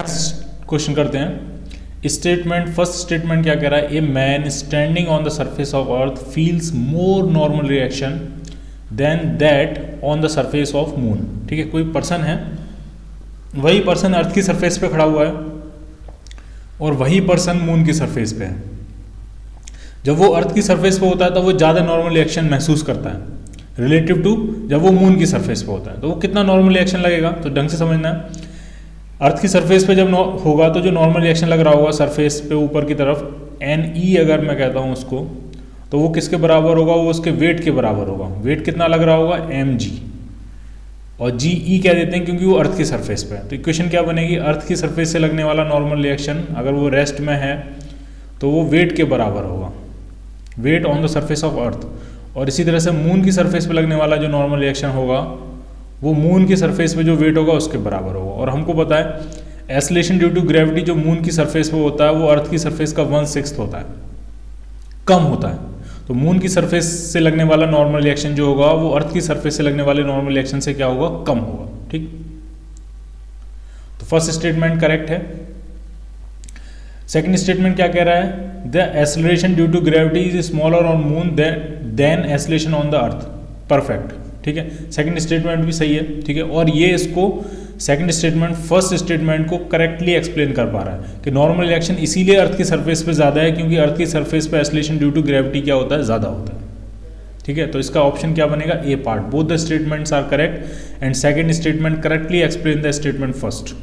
Question करते हैं। Statement first statement क्या कह रहा है? A man standing on the surface of earth feels more normal reaction than that on the surface of moon. ठीक है, कोई पर्सन है, वही पर्सन अर्थ की सरफेस पे खड़ा हुआ है और वही पर्सन मून की सरफेस पे है। जब वो अर्थ की सरफेस पे होता है तो वो ज़्यादा नॉर्मल रिएक्शन महसूस करता है रिलेटिव टू जब वो मून की सरफेस पे होता है। तो वो कितना नॉर्मल रिएक्शन लगेगा, तो ढंग से समझना है। अर्थ की सरफेस पे जब होगा तो जो नॉर्मल रिएक्शन लग रहा होगा सरफेस पे ऊपर की तरफ, NE अगर मैं कहता हूँ उसको, तो वो किसके बराबर होगा? वो उसके वेट के बराबर होगा। वेट कितना लग रहा होगा? mg, और GE कह देते हैं क्योंकि वो अर्थ की सरफेस पे है। तो इक्वेशन क्या बनेगी? अर्थ की सरफेस से लगने वाला नॉर्मल रिएक्शन अगर वो रेस्ट में है तो वो वेट के बराबर होगा, weight on the surface of earth. और इसी तरह से मून की सरफेस पे लगने वाला जो नॉर्मल रिएक्शन होगा वो मून की सरफेस पे जो वेट होगा उसके बराबर होगा। और हमको पता है एस्लेशन ड्यू टू ग्रेविटी जो मून की सरफेस पे होता है वो अर्थ की सरफेस का 1/6 होता है, कम होता है। तो मून की सरफेस से लगने वाला नॉर्मल रिएक्शन जो होगा वो अर्थ की सरफेस से लगने वाले नॉर्मल रिएक्शन से क्या होगा? कम होगा। ठीक, तो फर्स्ट स्टेटमेंट करेक्ट है। सेकंड स्टेटमेंट क्या कह रहा है? The acceleration due to gravity is smaller on moon than acceleration on the earth. Perfect, ठीक है, सेकंड स्टेटमेंट भी सही है। ठीक है, और ये इसको सेकंड स्टेटमेंट फर्स्ट स्टेटमेंट को करेक्टली एक्सप्लेन कर पा रहा है कि नॉर्मल रिएक्शन इसीलिए अर्थ की सरफेस पे ज़्यादा है क्योंकि अर्थ की सरफेस पे एक्सेलरेशन ड्यू टू ग्रेविटी क्या होता है? ज़्यादा होता है। ठीक है, तो इसका ऑप्शन क्या बनेगा? A part. Both the statements are correct and second statement correctly explain the statement first.